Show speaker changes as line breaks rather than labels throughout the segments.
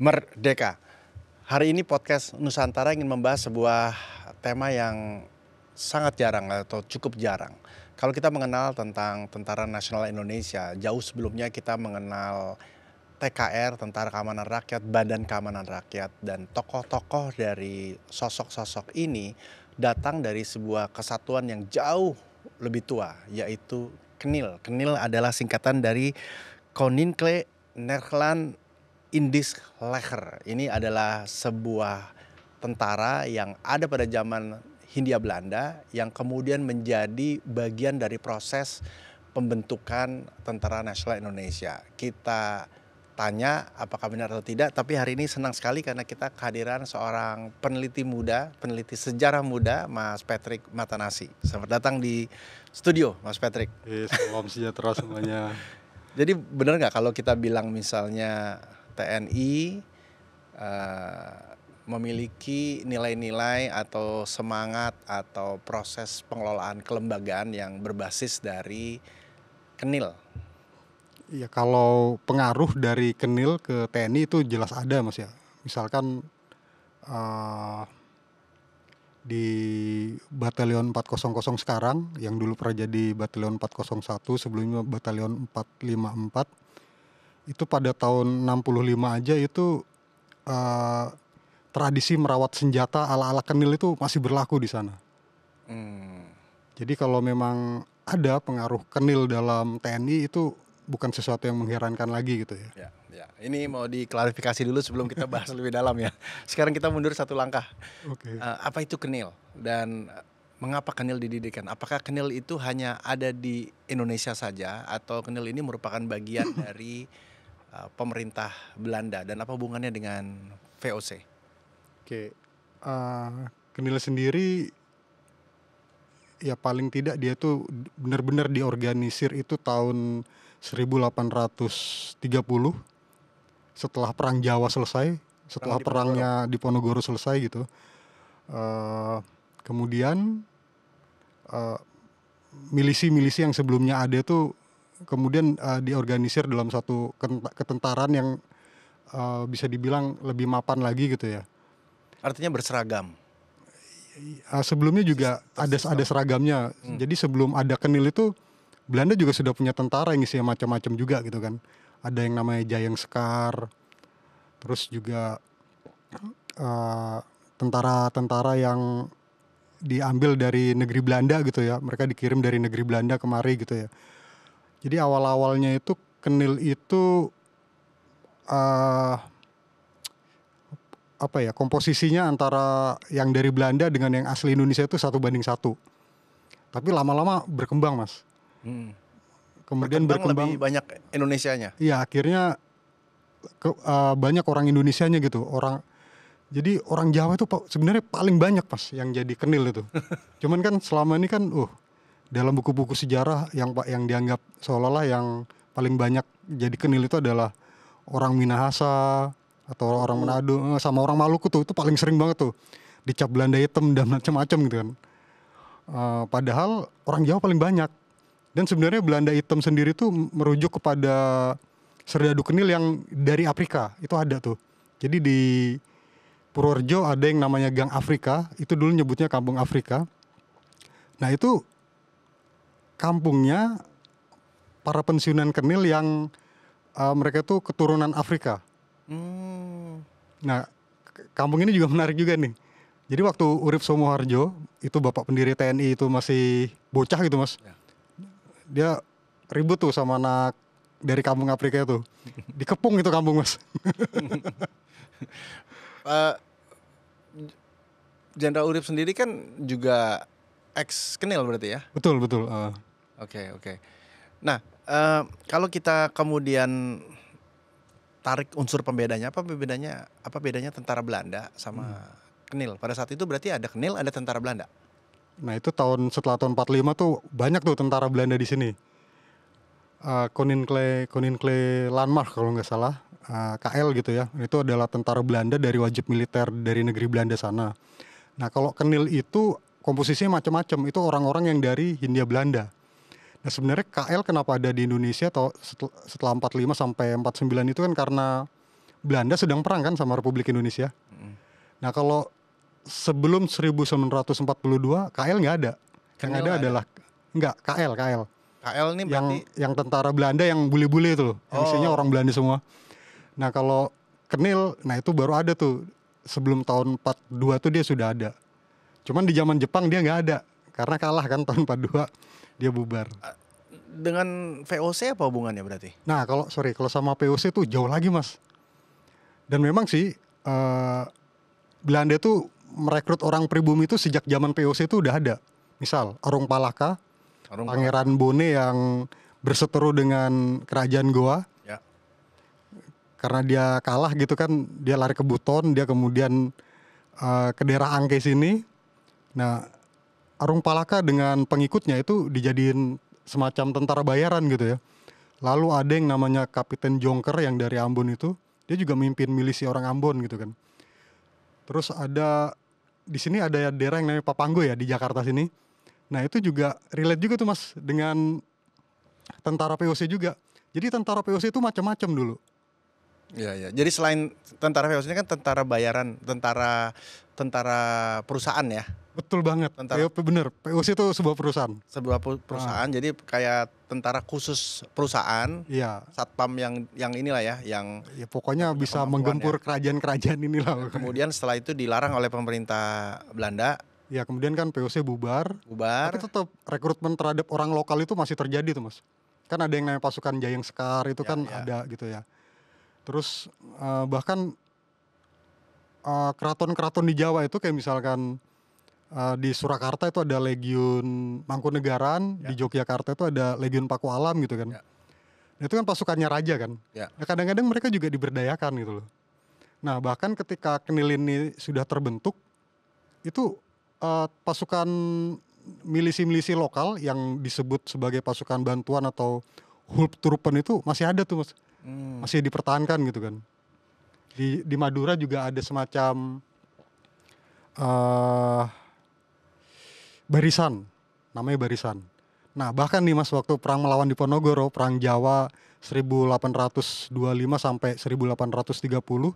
Merdeka. Hari ini podcast Nusantara ingin membahas sebuah tema yang sangat jarang atau cukup jarang. Kalau kita mengenal tentang Tentara Nasional Indonesia, jauh sebelumnya kita mengenal TKR, Tentara Keamanan Rakyat, Badan Keamanan Rakyat, dan tokoh-tokoh dari sosok-sosok ini datang dari sebuah kesatuan yang jauh lebih tua, yaitu KNIL. KNIL adalah singkatan dari Koninklijke Nederland Indisch Leger. Ini adalah sebuah tentara yang ada pada zaman Hindia Belanda yang kemudian menjadi bagian dari proses pembentukan Tentara Nasional Indonesia. Kita tanya apakah benar atau tidak, tapi hari ini senang sekali karena kita kehadiran seorang peneliti muda, peneliti sejarah muda, Mas Patrick Matanasi. Selamat datang di studio, Mas Patrick.
Salam sejahtera semuanya.
Jadi benar nggak kalau kita bilang misalnya TNI memiliki nilai-nilai atau semangat atau proses pengelolaan kelembagaan yang berbasis dari KNIL?
Ya kalau pengaruh dari KNIL ke TNI itu jelas ada Mas ya. Misalkan di Batalion 400 sekarang yang dulu pernah jadi Batalion 401, sebelumnya Batalion 454, itu pada tahun 65 aja itu tradisi merawat senjata ala-ala KNIL itu masih berlaku di sana. Jadi kalau memang ada pengaruh KNIL dalam TNI itu bukan sesuatu yang mengherankan lagi gitu ya.
Ya. Ini mau diklarifikasi dulu sebelum kita bahas lebih dalam ya. Sekarang kita mundur satu langkah.
Oke.
Apa itu KNIL dan mengapa KNIL didirikan? Apakah KNIL itu hanya ada di Indonesia saja atau KNIL ini merupakan bagian dari pemerintah Belanda dan apa hubungannya dengan VOC?
Oke. KNIL sendiri ya paling tidak dia tuh benar-benar diorganisir itu tahun 1830 setelah Perang Jawa selesai, setelah perangnya Diponegoro selesai gitu. Kemudian milisi-milisi yang sebelumnya ada tuh kemudian diorganisir dalam satu ketentaraan yang bisa dibilang lebih mapan lagi gitu ya.
Artinya berseragam.
Sebelumnya juga ada seragamnya. Jadi sebelum ada KNIL itu Belanda juga sudah punya tentara yang isinya macam-macam juga gitu kan. Ada yang namanya Jayeng Sekar, terus juga tentara-tentara yang diambil dari negeri Belanda gitu ya. Mereka dikirim dari negeri Belanda kemari gitu ya. Jadi awal-awalnya itu KNIL itu komposisinya antara yang dari Belanda dengan yang asli Indonesia itu 1:1. Tapi lama-lama berkembang Mas. Kemudian berkembang
lebih banyak Indonesianya.
Iya, akhirnya banyak orang Indonesianya gitu. Jadi orang Jawa itu sebenarnya paling banyak Mas yang jadi KNIL itu. Cuman kan selama ini kan dalam buku-buku sejarah yang dianggap seolah-olah yang paling banyak jadi KNIL itu adalah orang Minahasa atau orang Manado sama orang Maluku tuh, itu paling sering banget tuh dicap Belanda hitam dan macam-macam gitu kan. Padahal orang Jawa paling banyak. Dan sebenarnya Belanda hitam sendiri tuh merujuk kepada serdadu KNIL yang dari Afrika, itu ada tuh. Jadi di Purworejo ada yang namanya Gang Afrika, itu dulu nyebutnya Kampung Afrika. Nah itu kampungnya para pensiunan KNIL yang mereka tuh keturunan Afrika. Nah kampung ini juga menarik juga nih. Jadi waktu Urip Somoharjo, itu bapak pendiri TNI itu masih bocah gitu Mas. Dia ribut tuh sama anak dari kampung Afrika itu. Dikepung itu kampung Mas.
Jenderal Urip sendiri kan juga ex KNIL berarti ya?
Betul.
Oke. Nah, kalau kita kemudian tarik unsur pembedanya, apa bedanya tentara Belanda sama KNIL? Pada saat itu berarti ada KNIL, ada tentara Belanda.
Nah itu setelah tahun 45 tuh banyak tuh tentara Belanda di sini. Koninklijke Landmacht kalau nggak salah, KL gitu ya. Itu adalah tentara Belanda dari wajib militer dari negeri Belanda sana. Nah kalau KNIL itu komposisinya macam-macam. Itu orang-orang yang dari Hindia Belanda. Nah sebenarnya KL kenapa ada di Indonesia setelah 45 sampai 49 itu kan karena Belanda sedang perang kan sama Republik Indonesia. Nah kalau sebelum 1942 KL nggak ada. Yang
Kenil
ada
nggak ada?
adalah nggak KL
KL ini berarti
yang tentara Belanda yang bule-bule itu loh, yang isinya
oh
orang Belanda semua. Nah kalau Kenil, nah itu baru ada tuh sebelum tahun 42 tuh dia sudah ada. Cuman di zaman Jepang dia nggak ada karena kalah kan tahun 42 dia bubar.
dengan VOC apa hubungannya berarti?
Nah kalau sama POC tuh jauh lagi mas. Dan memang sih Belanda tuh merekrut orang pribumi itu sejak zaman POC itu udah ada. Misal Arung Palaka,
Arung
Pangeran Bone yang berseteru dengan kerajaan Goa.
ya.
Karena dia kalah gitu kan, dia lari ke Buton, dia kemudian ke daerah Angke sini. Nah, Arung Palaka dengan pengikutnya itu dijadiin semacam tentara bayaran gitu ya. Lalu ada yang namanya Kapiten Jongker yang dari Ambon itu, dia juga mimpin milisi orang Ambon gitu kan. Terus ada di sini ada daerah yang namanya Papanggo ya di Jakarta sini. Nah, itu juga relate juga tuh Mas dengan tentara POC juga. Jadi tentara POC itu macam-macam dulu.
Iya. Jadi selain tentara VOC ini kan tentara bayaran, tentara perusahaan ya.
Betul banget. Bener. POC itu sebuah perusahaan.
Sebuah perusahaan. Jadi kayak tentara khusus perusahaan.
Iya.
Satpam yang inilah ya, yang
Ya pokoknya bisa menggempur kerajaan-kerajaan inilah.
kemudian setelah itu dilarang oleh pemerintah Belanda.
Ya kemudian kan POC bubar. Tapi tetap rekrutmen terhadap orang lokal itu masih terjadi tuh Mas. Kan ada yang namanya pasukan Jayeng Sekar itu kan ada gitu ya. Terus bahkan keraton-keraton di Jawa itu kayak misalkan di Surakarta itu ada Legiun Mangkunegaran, di Yogyakarta itu ada Legiun Pakualam gitu kan. Nah, itu kan pasukannya raja kan. Nah, kadang-kadang mereka juga diberdayakan gitu loh. Nah bahkan ketika Kenil ini sudah terbentuk, itu pasukan milisi-milisi lokal yang disebut sebagai pasukan bantuan atau Hulptruppen itu masih ada tuh Mas. Masih dipertahankan gitu kan. Di Madura juga ada semacam barisan, namanya barisan. Nah bahkan nih Mas waktu perang melawan Diponegoro, perang Jawa 1825 sampai 1830,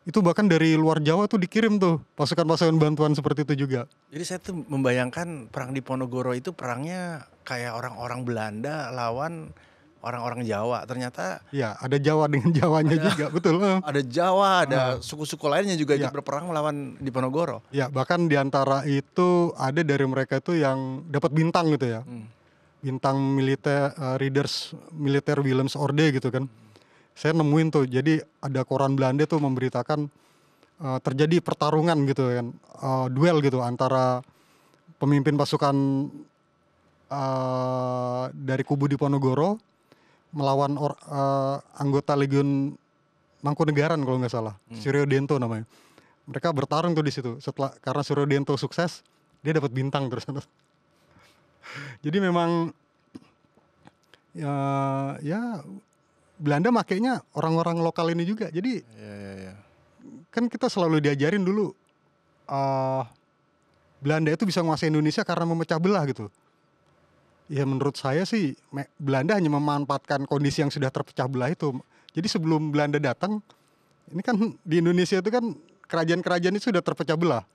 itu bahkan dari luar Jawa tuh dikirim tuh pasukan-pasukan bantuan seperti itu juga.
Jadi saya tuh membayangkan perang Diponegoro itu perangnya kayak orang-orang Belanda lawan orang-orang Jawa. Ternyata
ya ada Jawa dengan Jawanya juga, betul.
Ada Jawa, ada suku-suku lainnya juga ikut berperang melawan Diponegoro.
Ya bahkan diantara itu ada dari mereka itu yang dapat bintang gitu ya. Bintang militer Readers Militer Willems Orde gitu kan. Saya nemuin tuh, jadi ada koran Belanda tuh memberitakan terjadi pertarungan gitu kan, duel gitu antara pemimpin pasukan dari kubu Diponegoro melawan anggota Legiun Mangkunegaran kalau nggak salah, Suryodento namanya. Mereka bertarung tuh di situ. Karena Suryodento sukses, dia dapat bintang terus. Jadi memang ya Belanda makainya orang-orang lokal ini juga. Jadi kan kita selalu diajarin dulu Belanda itu bisa menguasai Indonesia karena memecah belah gitu. Ya menurut saya sih Belanda hanya memanfaatkan kondisi yang sudah terpecah belah itu. Jadi sebelum Belanda datang, ini kan di Indonesia itu kan kerajaan-kerajaan itu sudah terpecah belah.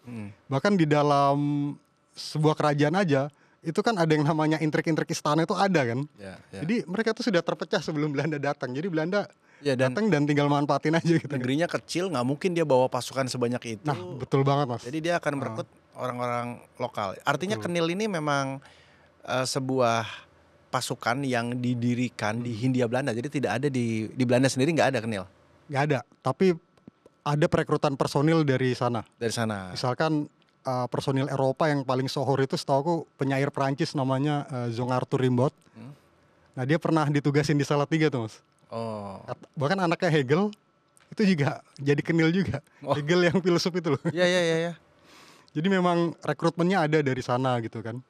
Bahkan di dalam sebuah kerajaan aja, itu kan ada yang namanya intrik-intrik istana itu ada kan. Jadi mereka itu sudah terpecah sebelum Belanda datang. Jadi Belanda datang dan tinggal manfaatin aja gitu.
Negerinya kecil, nggak mungkin dia bawa pasukan sebanyak itu.
Nah betul banget Mas.
Jadi dia akan merekrut orang-orang lokal. Artinya Kenil ini memang sebuah pasukan yang didirikan di Hindia Belanda. Jadi tidak ada di Belanda sendiri, nggak ada Kenil.
Nggak ada, tapi ada perekrutan personil dari sana.
Dari sana.
Misalkan personil Eropa yang paling sohor itu setahu aku penyair Perancis namanya Jean Arthur Rimbaud. Nah dia pernah ditugasin di Salatiga tuh Mas. Bahkan anaknya Hegel itu juga jadi Kenil juga. Hegel yang filsuf itu loh.
Iya.
Jadi memang rekrutmennya ada dari sana gitu kan.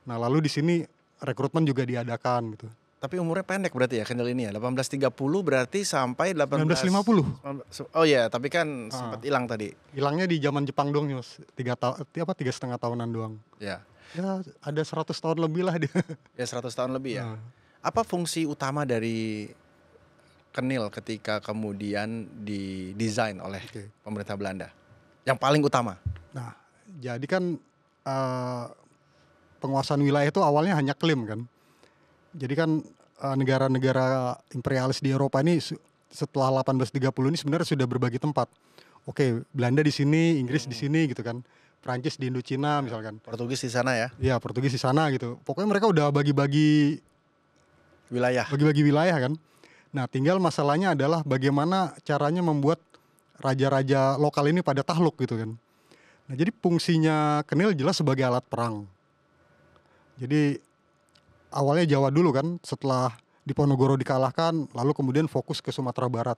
Nah lalu di sini rekrutmen juga diadakan gitu.
Tapi umurnya pendek berarti ya Kenil ini ya, 1830 berarti sampai
1950.
Oh iya, tapi kan sempat hilang tadi.
Hilangnya di zaman Jepang doang Mas, 3,5 tahunan doang.
Ya
ada 100 tahun lebih lah dia.
Ya 100 tahun lebih ya. Apa fungsi utama dari kenil ketika kemudian didesain oleh
Oke.
pemerintah Belanda? Yang paling utama.
Nah, jadi kan penguasaan wilayah itu awalnya hanya klaim kan. Jadi kan negara-negara imperialis di Eropa ini setelah 1830 ini sebenarnya sudah berbagi tempat. Oke, Belanda di sini, Inggris di sini gitu kan. Prancis di Indochina misalkan.
Portugis di sana ya,
Iya, Portugis di sana gitu. Pokoknya mereka udah bagi-bagi
wilayah.
wilayah kan. Nah, tinggal masalahnya adalah bagaimana caranya membuat raja-raja lokal ini pada takluk gitu kan. Nah, jadi fungsinya Kenil jelas sebagai alat perang. Jadi awalnya Jawa dulu kan, setelah Diponegoro dikalahkan, lalu kemudian fokus ke Sumatera Barat.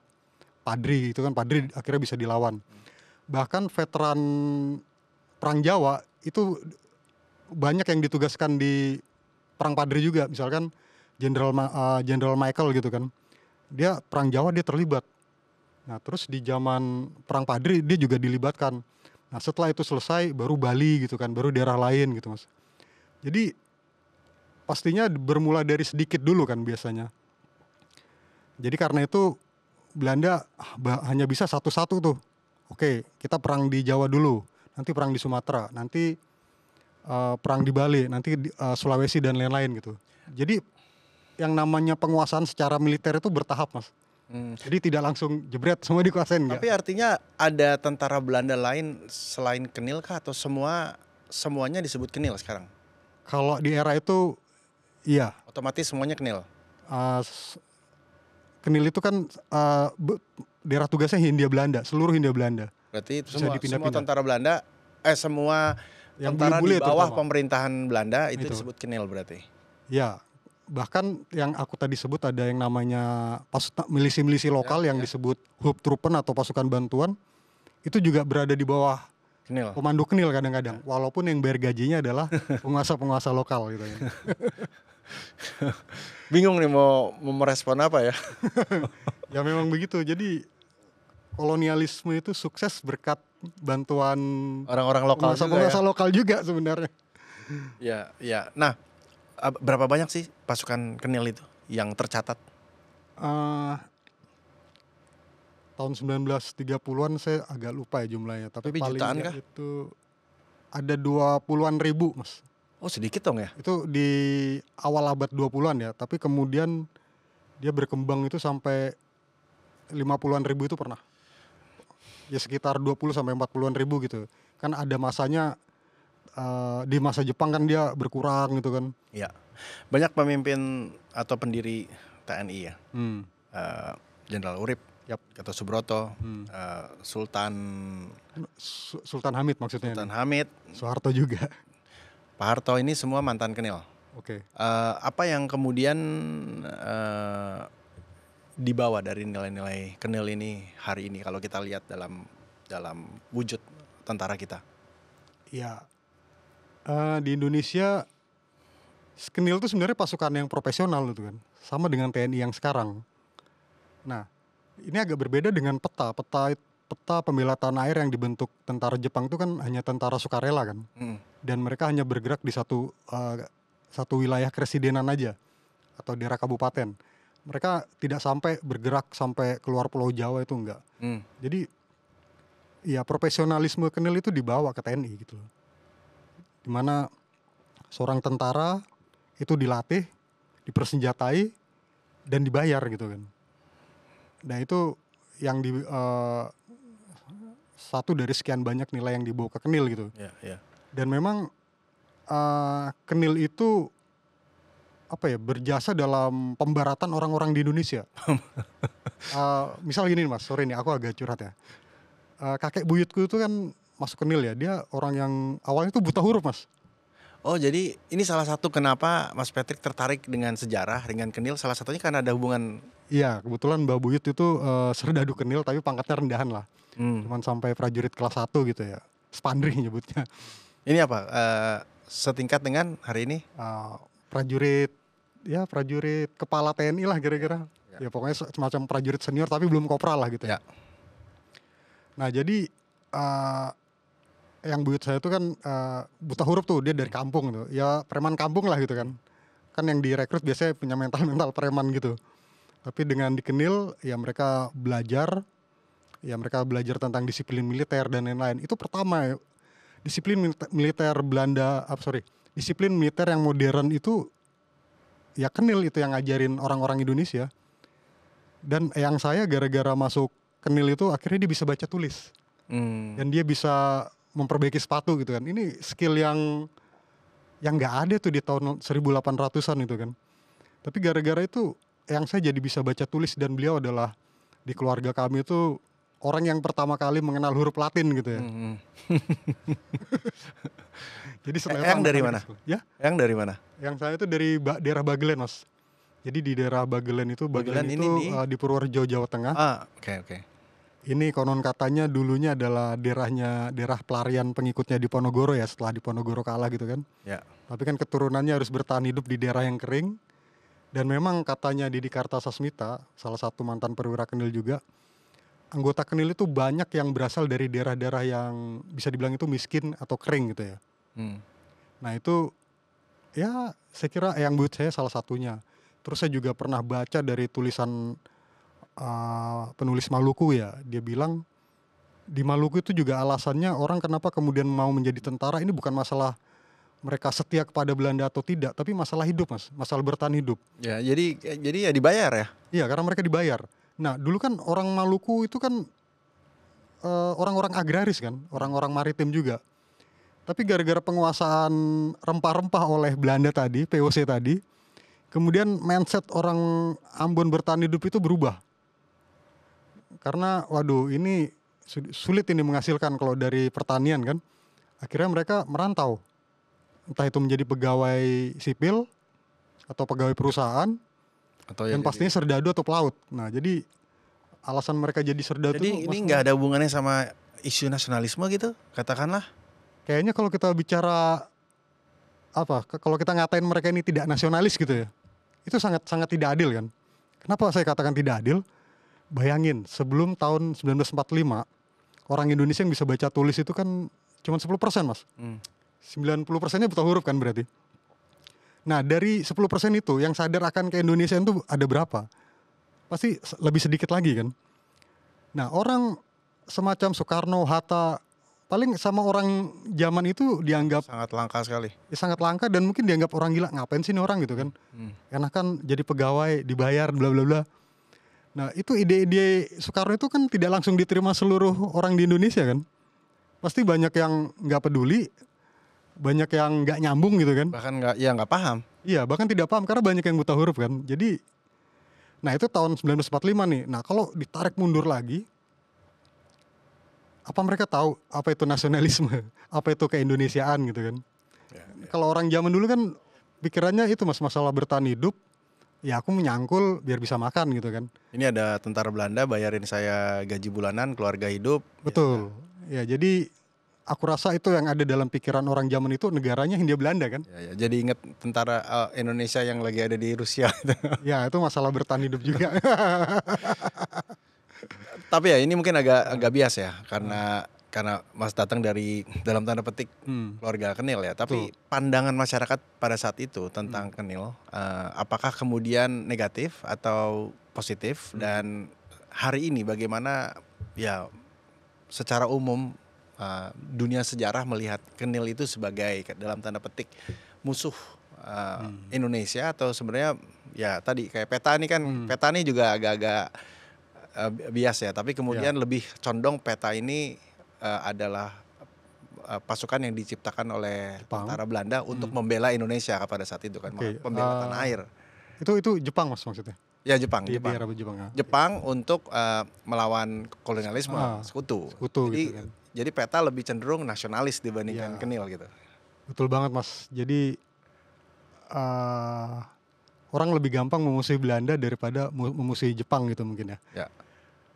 Padri itu kan, Padri akhirnya bisa dilawan. Bahkan veteran perang Jawa itu banyak yang ditugaskan di perang Padri juga. Misalkan Jenderal Michael gitu kan, dia perang Jawa dia terlibat. Nah terus di zaman perang Padri dia juga dilibatkan. Nah setelah itu selesai baru Bali gitu kan, baru daerah lain gitu mas. Jadi pastinya bermula dari sedikit dulu kan biasanya. Jadi karena itu Belanda hanya bisa satu-satu tuh. Oke, kita perang di Jawa dulu, nanti perang di Sumatera, nanti perang di Bali, nanti Sulawesi dan lain-lain gitu. Jadi yang namanya penguasaan secara militer itu bertahap mas. Jadi tidak langsung jebret semua dikuasain enggak.
Tapi artinya ada tentara Belanda lain selain Kenil kah atau semuanya disebut Kenil sekarang?
Kalau di era itu iya.
Otomatis semuanya Kenil.
Kenil itu kan daerah tugasnya Hindia Belanda, seluruh Hindia Belanda.
Berarti
Bisa
semua tentara Belanda, semua
yang
tentara
bule-bule
di bawah
terutama.
pemerintahan Belanda itu
Itu.
disebut Kenil berarti.
Ya, bahkan yang aku tadi sebut ada yang namanya milisi-milisi lokal yang disebut Hubtruppen atau pasukan bantuan, itu juga berada di bawah
Kenil.
komando Kenil kadang-kadang, walaupun yang bayar gajinya adalah penguasa-penguasa lokal gitu ya.
Bingung nih mau merespon apa ya.
Ya memang begitu. Jadi kolonialisme itu sukses berkat bantuan
Orang-orang lokal juga
penguasa
ya.
lokal juga sebenarnya.
Ya. Nah, berapa banyak sih pasukan Kenil itu yang tercatat?
Tahun 1930-an saya agak lupa ya jumlahnya, tapi paling
jutaan
nggak
kah?
itu ada 20-an ribu mas.
Oh sedikit dong ya.
Itu di awal abad 20-an ya, tapi kemudian dia berkembang itu sampai 50-an ribu itu pernah. Ya sekitar 20 sampai 40-an ribu gitu. Kan ada masanya di masa Jepang kan dia berkurang gitu kan.
Iya. Banyak pemimpin atau pendiri TNI ya. Jenderal Urip, Gatot Subroto, Sultan
Hamid maksudnya.
Sultan Hamid,
Soeharto juga.
Pak Harto ini semua mantan Kenil.
Oke.
Apa yang kemudian dibawa dari nilai-nilai Kenil ini hari ini kalau kita lihat dalam wujud tentara kita?
Ya, di Indonesia Kenil itu sebenarnya pasukan yang profesional gitu kan, sama dengan TNI yang sekarang. Nah, ini agak berbeda dengan peta pembela tanah air yang dibentuk tentara Jepang itu kan hanya tentara sukarela kan, dan mereka hanya bergerak di satu wilayah keresidenan aja atau daerah kabupaten. Mereka tidak sampai bergerak sampai keluar Pulau Jawa itu enggak. Jadi ya profesionalisme Kenil itu dibawa ke TNI gitu loh, dimana seorang tentara itu dilatih, dipersenjatai dan dibayar gitu kan. Nah itu yang satu dari sekian banyak nilai yang dibawa ke Kenil gitu.
Ya.
Dan memang Kenil itu berjasa dalam pembaratan orang-orang di Indonesia. Misal gini mas, sorry nih aku agak curhat ya. Kakek buyutku itu kan masuk Kenil ya, dia orang yang awalnya itu buta huruf mas.
Oh jadi ini salah satu kenapa Mas Patrick tertarik dengan sejarah, dengan Kenil, salah satunya karena ada hubungan.
Iya, kebetulan Mbak Buyut itu serdadu Kenil tapi pangkatnya rendahan lah. Cuman sampai prajurit kelas 1 gitu ya, Spandri nyebutnya.
Ini apa, setingkat dengan hari ini?
Prajurit kepala TNI lah kira-kira. Ya pokoknya semacam prajurit senior tapi belum kopral lah gitu ya. Nah jadi yang buyut saya itu kan buta huruf tuh, dia dari kampung tuh, ya preman kampung lah gitu kan. Kan yang direkrut biasanya punya mental preman gitu. Tapi dengan di Kenil ya mereka belajar tentang disiplin militer dan lain-lain. Itu pertama ya, militer Belanda, disiplin militer yang modern itu ya Kenil itu yang ngajarin orang-orang Indonesia. Dan yang saya gara-gara masuk Kenil itu akhirnya dia bisa baca tulis. Dan dia bisa memperbaiki sepatu gitu kan. Ini skill yang nggak ada tuh di tahun 1800-an itu kan. Tapi gara-gara itu yang saya jadi bisa baca tulis, dan beliau adalah di keluarga kami itu orang yang pertama kali mengenal huruf Latin gitu ya. Jadi
Yang dari mana?
Ya?
Yang dari mana?
Yang saya itu dari daerah Bagelen, Mas. Jadi di daerah Bagelen itu di Purworejo, Jawa Tengah.
Oke.
Ini konon katanya dulunya adalah daerah pelarian pengikutnya Diponegoro ya, setelah Diponegoro kalah gitu kan.
Ya.
Tapi kan keturunannya harus bertahan hidup di daerah yang kering. Dan memang katanya Didi Kartasasmita, salah satu mantan perwira Kenil juga, anggota Kenil itu banyak yang berasal dari daerah-daerah yang bisa dibilang itu miskin atau kering gitu ya. Nah itu ya saya kira yang buat saya salah satunya. Terus saya juga pernah baca dari tulisan penulis Maluku ya. Dia bilang di Maluku itu juga alasannya orang kenapa kemudian mau menjadi tentara ini bukan masalah mereka setia kepada Belanda atau tidak, tapi masalah hidup, Mas, masalah bertahan hidup.
Ya, jadi ya dibayar ya?
Iya, karena mereka dibayar. Nah, dulu kan orang Maluku itu kan orang-orang agraris kan, orang-orang maritim juga. Tapi gara-gara penguasaan rempah-rempah oleh Belanda tadi, VOC tadi, kemudian mindset orang Ambon bertahan hidup itu berubah. Karena waduh ini sulit ini menghasilkan kalau dari pertanian kan. Akhirnya mereka merantau. Entah itu menjadi pegawai sipil atau pegawai perusahaan, atau dan pastinya serdadu atau pelaut. Nah jadi alasan mereka jadi serdadu.
Jadi ini nggak ada hubungannya sama isu nasionalisme gitu, katakanlah?
Kayaknya kalau kita bicara kalau kita ngatain mereka ini tidak nasionalis gitu ya, itu sangat tidak adil kan. Kenapa saya katakan tidak adil? Bayangin sebelum tahun 1945 orang Indonesia yang bisa baca tulis itu kan cuma 10%, Mas. 90%-nya buta huruf kan berarti. Nah dari 10% itu yang sadar akan keindonesiaan itu ada berapa? Pasti lebih sedikit lagi kan. Nah orang semacam Soekarno, Hatta, paling sama orang zaman itu dianggap
sangat langka sekali.
Ya, sangat langka, dan mungkin dianggap orang gila, ngapain sih ini orang gitu kan. Enakan jadi pegawai, dibayar, bla bla bla. Nah itu ide-ide Soekarno itu kan tidak langsung diterima seluruh orang di Indonesia kan. Pasti banyak yang nggak peduli, banyak yang nggak nyambung gitu kan.
Bahkan nggak paham.
Iya, bahkan tidak paham karena banyak yang buta huruf kan. Jadi, nah itu tahun 1945 nih. Nah kalau ditarik mundur lagi, apa mereka tahu apa itu nasionalisme, apa itu keindonesiaan gitu kan. Kalau orang zaman dulu kan pikirannya itu, Mas, masalah bertahan hidup. Ya aku menyangkul biar bisa makan gitu kan.
Ini ada tentara Belanda bayarin saya gaji bulanan, keluarga hidup.
Betul. Ya jadi aku rasa itu yang ada dalam pikiran orang zaman itu, negaranya Hindia Belanda kan.
Ya, jadi inget tentara Indonesia yang lagi ada di Rusia.
Ya itu masalah bertahan hidup juga.
Tapi ya ini mungkin agak bias ya, karena Mas datang dari dalam tanda petik keluarga Kenil ya. Tapi pandangan masyarakat pada saat itu tentang Kenil, apakah kemudian negatif atau positif? Dan hari ini bagaimana ya secara umum dunia sejarah melihat Kenil itu sebagai dalam tanda petik musuh Indonesia, atau sebenarnya ya tadi kayak peta ini kan, peta ini juga agak-agak bias ya, tapi kemudian lebih condong peta ini adalah pasukan yang diciptakan oleh tentara Belanda untuk membela Indonesia pada saat itu kan, pembela tanah air.
Itu Jepang, Mas, maksudnya?
Ya Jepang. Jepang untuk melawan kolonialisme sekutu
jadi,
gitu kan. Jadi peta lebih cenderung nasionalis dibandingkan Kenil gitu.
Betul banget, Mas. Jadi orang lebih gampang memusuhi Belanda daripada memusuhi Jepang gitu mungkin ya.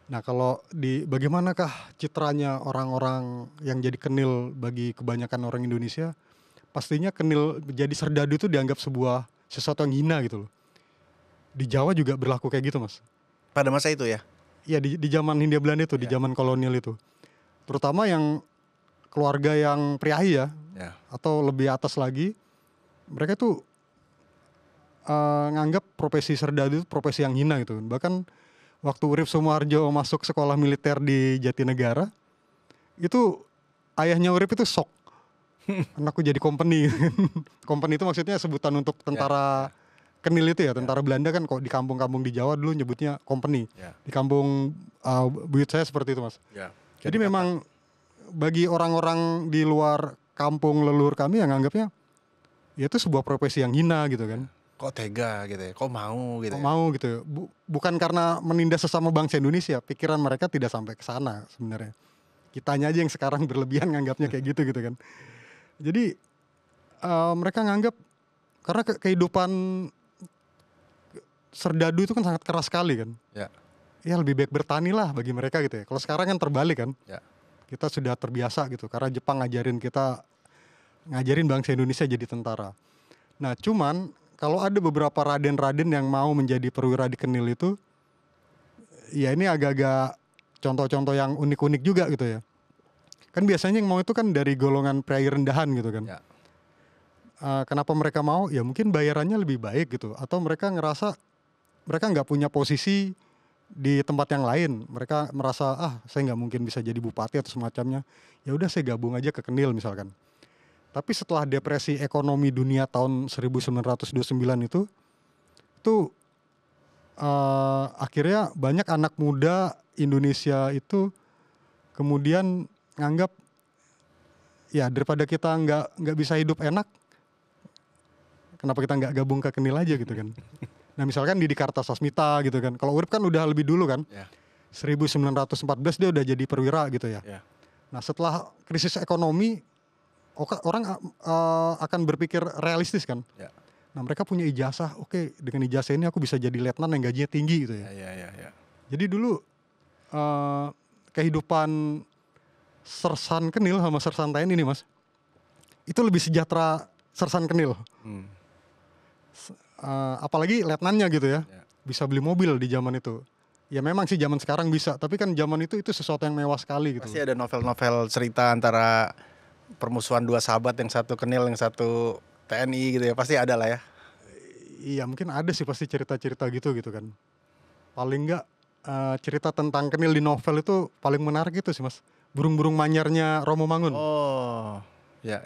Nah kalau bagaimanakah citranya orang-orang yang jadi Kenil bagi kebanyakan orang Indonesia? Pastinya Kenil jadi serdadu itu dianggap sesuatu yang hina gitu loh. Di Jawa juga berlaku kayak gitu, Mas.
Pada masa itu ya?
Iya, di zaman Hindia Belanda itu, di zaman kolonial itu. Terutama yang keluarga yang priayi ya, atau lebih atas lagi, mereka tuh nganggap profesi serdadu itu profesi yang hina gitu. Bahkan waktu Urip Sumoharjo masuk sekolah militer di Jatinegara, itu ayahnya Urip itu shock. Anakku jadi company. Company itu maksudnya sebutan untuk tentara Kenil itu ya, tentara Belanda kan kok di kampung-kampung di Jawa dulu nyebutnya company. Di kampung buyut saya seperti itu, Mas. Jadi memang bagi orang-orang di luar kampung leluhur kami yang anggapnya ya itu sebuah profesi yang hina gitu kan.
Kok tega gitu ya, kok mau gitu.
Kok mau gitu ya. Bukan karena menindas sesama bangsa Indonesia, pikiran mereka tidak sampai ke sana sebenarnya. Kitanya aja yang sekarang berlebihan nganggapnya kayak gitu kan. Jadi mereka nganggap karena kehidupan serdadu itu kan sangat keras sekali kan. Ya lebih baik bertani lah bagi mereka gitu ya. Kalau sekarang kan terbalik kan. Kita sudah terbiasa gitu karena Jepang ngajarin bangsa Indonesia jadi tentara. Nah cuman kalau ada beberapa raden-raden yang mau menjadi perwira di Kenil itu, ya ini agak-agak contoh-contoh yang unik-unik juga gitu ya. Kan biasanya yang mau itu kan dari golongan pria rendahan gitu kan. Kenapa mereka mau? Ya mungkin bayarannya lebih baik gitu. Atau mereka ngerasa mereka nggak punya posisi di tempat yang lain. Mereka merasa saya nggak mungkin bisa jadi bupati atau semacamnya. Ya udah saya gabung aja ke Kenil misalkan. Tapi setelah depresi ekonomi dunia tahun 1929 itu akhirnya banyak anak muda Indonesia itu kemudian nganggap ya daripada kita nggak bisa hidup enak, kenapa kita nggak gabung ke Kenil aja gitu kan. Nah misalkan Didi Kartasasmita gitu kan, kalau Urip kan udah lebih dulu kan, 1914 dia udah jadi perwira gitu ya. Nah setelah krisis ekonomi orang akan berpikir realistis kan. Nah mereka punya ijazah, oke dengan ijazah ini aku bisa jadi letnan yang gajinya tinggi gitu ya. Jadi dulu kehidupan sersan Kenil sama sersan TNI ini Mas, itu lebih sejahtera sersan Kenil. Apalagi letnannya gitu ya, bisa beli mobil di zaman itu. Ya memang sih zaman sekarang bisa, tapi kan zaman itu sesuatu yang mewah sekali gitu.
Pasti ada novel-novel cerita antara permusuhan dua sahabat, yang satu Kenil, yang satu TNI gitu ya, pasti ada lah ya.
Iya mungkin ada sih pasti cerita-cerita gitu kan. Paling enggak cerita tentang Kenil di novel itu paling menarik itu sih Mas. Burung-burung manyarnya Romo Mangun.
Oh, ya.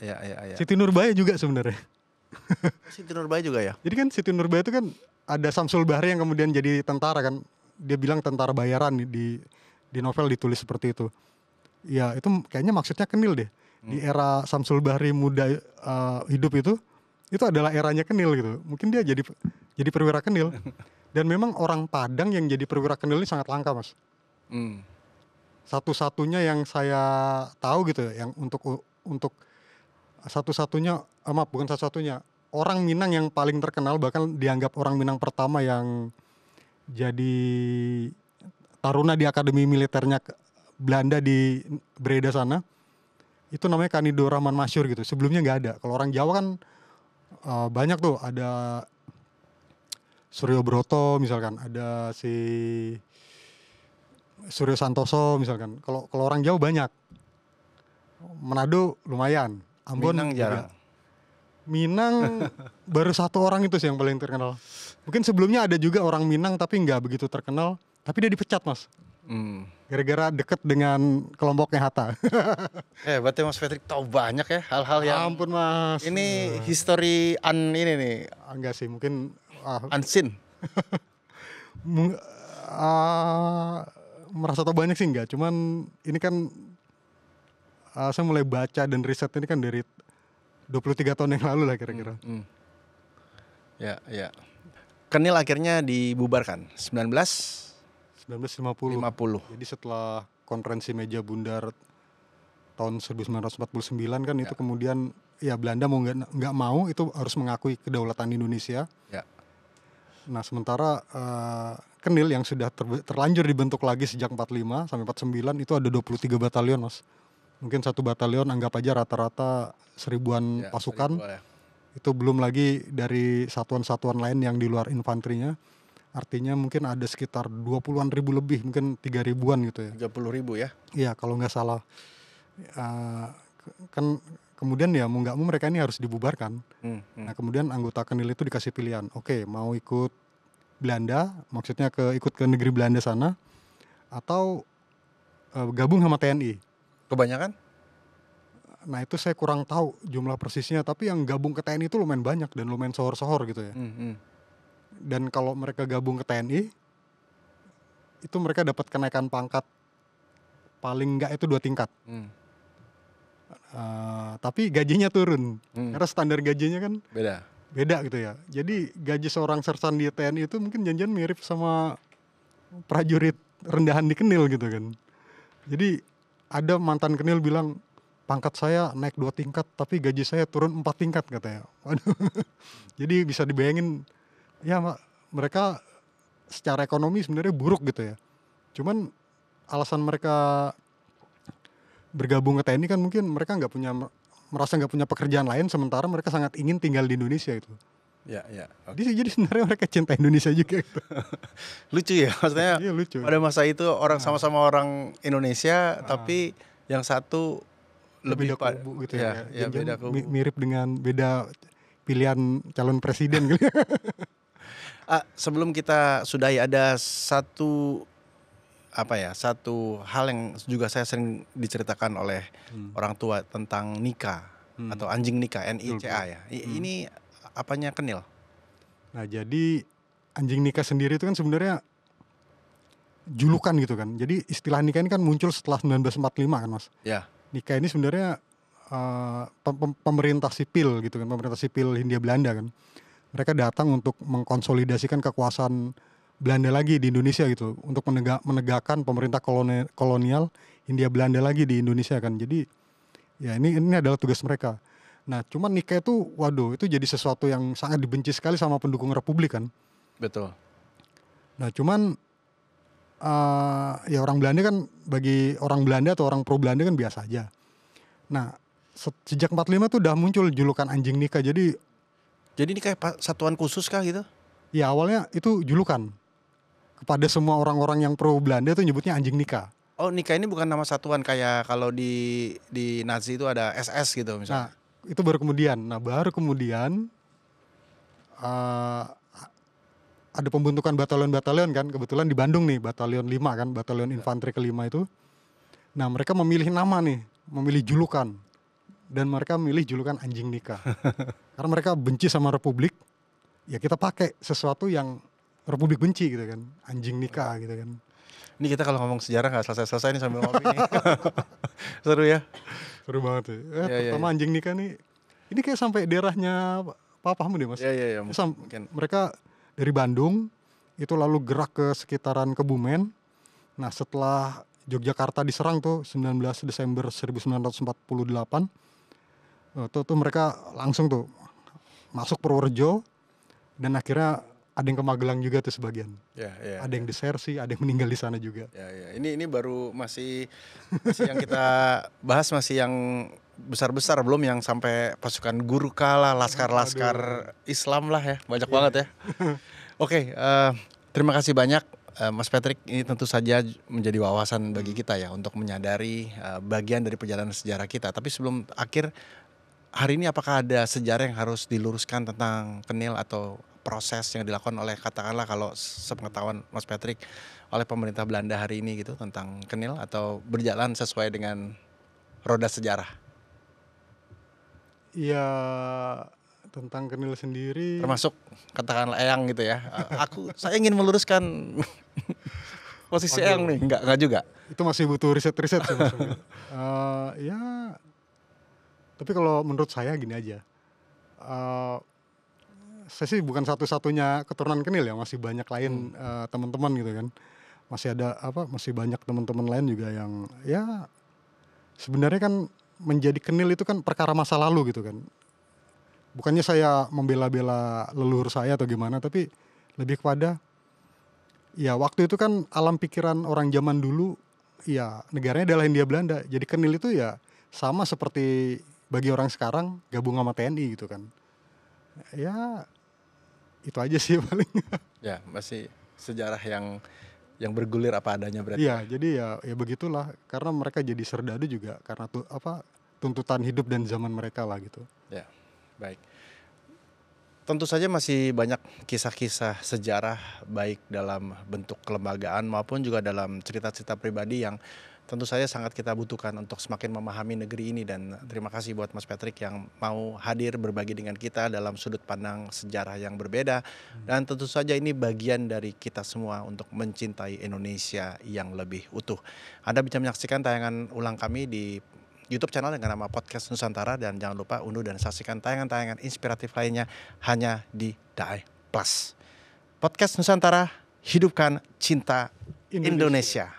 Siti Nurbaya juga sebenarnya.
Siti Nurbaya juga ya?
Jadi kan Siti Nurbaya itu kan ada Samsul Bahri yang kemudian jadi tentara kan. Dia bilang tentara bayaran di novel ditulis seperti itu. Ya itu kayaknya maksudnya Kenil deh. Di era Samsul Bahri muda hidup itu adalah eranya Kenil gitu. Mungkin dia jadi perwira Kenil. Dan memang orang Padang yang jadi perwira Kenil ini sangat langka Mas. Satu-satunya yang saya tahu gitu ya, yang untuk satu-satunya, bukan satu-satunya, orang Minang yang paling terkenal, bahkan dianggap orang Minang pertama yang jadi taruna di Akademi Militernya Belanda di Breda sana, itu namanya Kanido Rahman Masyur gitu. Sebelumnya nggak ada. Kalau orang Jawa kan banyak tuh, ada Suryo Broto misalkan, ada si Suryo Santoso misalkan. Kalau orang Jawa banyak. Manado lumayan, Ambon
Minang jarang.
Minang baru satu orang itu sih yang paling terkenal. Mungkin sebelumnya ada juga orang Minang tapi nggak begitu terkenal, tapi dia dipecat Mas. Gara-gara deket dengan kelompoknya Hatta.
Berarti Mas Patrick tahu banyak ya hal-hal yang.
Ampun Mas.
Ini history ini nih.
Enggak sih, mungkin
unseen.
Merasa tahu banyak sih enggak, cuman ini kan saya mulai baca dan riset ini kan dari 23 tahun yang lalu lah kira-kira.
Ya. Kenil akhirnya dibubarkan 1950.
Jadi setelah konferensi meja bundar tahun 1949 kan itu kemudian ya Belanda mau nggak mau itu harus mengakui kedaulatan Indonesia. Nah sementara Kenil yang sudah terlanjur dibentuk lagi sejak 45 sampai 49 itu ada 23 batalion Mas. Mungkin satu batalion anggap aja rata-rata 1000-an pasukan.
1000 ya.
Itu belum lagi dari satuan-satuan lain yang di luar infanterinya. Artinya mungkin ada sekitar 20-an ribu lebih, mungkin 3 ribuan gitu ya.
30.000 ya?
Iya kalau nggak salah. Kan kemudian ya mau nggak mau mereka ini harus dibubarkan. Nah
Hmm.
kemudian anggota Kenil itu dikasih pilihan, oke mau ikut Belanda, maksudnya ikut ke negeri Belanda sana, atau gabung sama TNI.
Kebanyakan?
Nah itu saya kurang tahu jumlah persisnya, tapi yang gabung ke TNI itu lumayan banyak dan lumayan sohor-sohor gitu ya.
Hmm.
Dan kalau mereka gabung ke TNI, itu mereka dapat kenaikan pangkat paling enggak itu 2 tingkat.
Hmm.
Tapi gajinya turun,
Hmm.
karena standar gajinya kan
Beda.
beda gitu ya. Jadi gaji seorang sersan di TNI itu mungkin janjian mirip sama prajurit rendahan di Kenil gitu kan. Jadi ada mantan Kenil bilang, pangkat saya naik 2 tingkat tapi gaji saya turun 4 tingkat katanya. Waduh. Jadi bisa dibayangin ya mereka secara ekonomi sebenarnya buruk gitu ya. Cuman alasan mereka bergabung ke TNI kan mungkin mereka merasa nggak punya pekerjaan lain, sementara mereka sangat ingin tinggal di Indonesia itu.
Ya, ya.
Jadi sebenarnya mereka cinta Indonesia juga gitu.
Lucu ya, maksudnya
Iya lucu.
pada masa itu sama-sama orang Indonesia, tapi yang satu lebih
beda kubu gitu ya.
ya beda
Jangan-jangan
kubu.
mirip dengan beda pilihan calon presiden gitu.
Sebelum kita sudahi, ada satu hal yang juga saya sering diceritakan oleh orang tua tentang nikah atau anjing nikah, NICA ya. Ini apanya Kenil?
Nah jadi anjing nikah sendiri itu kan sebenarnya julukan gitu kan. Jadi istilah nikah ini kan muncul setelah 1945 kan mas.
Ya.
Nikah ini sebenarnya pemerintah sipil gitu kan, pemerintah sipil Hindia Belanda kan. Mereka datang untuk mengkonsolidasikan kekuasaan Belanda lagi di Indonesia gitu, untuk menegakkan pemerintah kolonial Hindia Belanda lagi di Indonesia kan. Jadi ya ini adalah tugas mereka. Nah cuman nikah itu waduh itu jadi sesuatu yang sangat dibenci sekali sama pendukung Republik kan.
Betul.
Nah cuman ya orang Belanda kan, bagi orang Belanda atau orang pro Belanda kan biasa aja. Nah sejak 45 tuh udah muncul julukan anjing nikah. Jadi
ini kayak satuan khusus kah gitu?
ya awalnya itu julukan kepada semua orang-orang yang pro Belanda tuh nyebutnya anjing nikah.
Oh, nikah ini bukan nama satuan kayak kalau di Nazi itu ada SS gitu
Nah
misalnya.
itu baru kemudian ada pembentukan batalion-batalion kan. Kebetulan di Bandung nih batalion 5 kan, batalion infanteri ke-5 itu. Nah mereka memilih nama nih, memilih julukan. Dan mereka memilih julukan anjing nikah. Karena mereka benci sama Republik, ya kita pakai sesuatu yang Republik benci gitu kan, anjing nikah gitu kan.
Ini kita kalau ngomong sejarah nggak selesai-selesai nih sambil ngopi nih. Seru ya.
Seru banget ya.
Ya.
Pertama anjing nikah nih, ini kayak sampai daerahnya papamu deh mas.
Ya, mungkin.
Mereka dari Bandung itu lalu gerak ke sekitaran Kebumen. Nah setelah Yogyakarta diserang tuh 19 Desember 1948, tuh mereka langsung tuh masuk Purworejo, dan akhirnya ada yang ke Magelang juga tuh sebagian.
Ya.
Ada yang disersi, ada yang meninggal di sana juga.
Ya. Ini baru masih yang kita bahas masih yang besar-besar, belum yang sampai pasukan Gurkha lah, laskar-laskar Islam lah ya, banyak banget ya. Oke, terima kasih banyak Mas Patrick. Ini tentu saja menjadi wawasan bagi kita ya untuk menyadari bagian dari perjalanan sejarah kita. Tapi sebelum akhir hari ini, apakah ada sejarah yang harus diluruskan tentang Kenil atau proses yang dilakukan oleh, katakanlah kalau sepengetahuan Mas Patrick, oleh pemerintah Belanda hari ini gitu tentang Kenil, atau berjalan sesuai dengan roda sejarah?
Ya tentang Kenil sendiri
Termasuk katakanlah Eyang gitu ya. Saya ingin meluruskan posisi Eyang nih, enggak juga.
itu masih butuh riset sih mas. Ya tapi kalau menurut saya gini aja, saya sih bukan satu-satunya keturunan Kenil ya, masih banyak lain teman-teman gitu kan. Masih banyak teman-teman lain juga yang ya sebenarnya kan menjadi Kenil itu kan perkara masa lalu gitu kan. Bukannya saya membela-bela leluhur saya atau gimana, tapi lebih kepada ya waktu itu kan alam pikiran orang zaman dulu ya negaranya adalah Hindia Belanda. Jadi Kenil itu ya sama seperti bagi orang sekarang gabung sama TNI gitu kan. Ya itu aja sih paling.
Ya, masih sejarah yang bergulir apa adanya berarti.
Iya, jadi ya begitulah, karena mereka jadi serdadu juga karena tuntutan hidup dan zaman mereka lah gitu.
Ya, baik. Tentu saja masih banyak kisah-kisah sejarah baik dalam bentuk kelembagaan maupun juga dalam cerita-cerita pribadi yang tentu saja sangat kita butuhkan untuk semakin memahami negeri ini, dan terima kasih buat Mas Patrick yang mau hadir berbagi dengan kita dalam sudut pandang sejarah yang berbeda, dan tentu saja ini bagian dari kita semua untuk mencintai Indonesia yang lebih utuh. Anda bisa menyaksikan tayangan ulang kami di YouTube channel dengan nama Podcast Nusantara, dan jangan lupa unduh dan saksikan tayangan-tayangan inspiratif lainnya hanya di Daai Plus. Podcast Nusantara, hidupkan cinta
Indonesia.
Indonesia.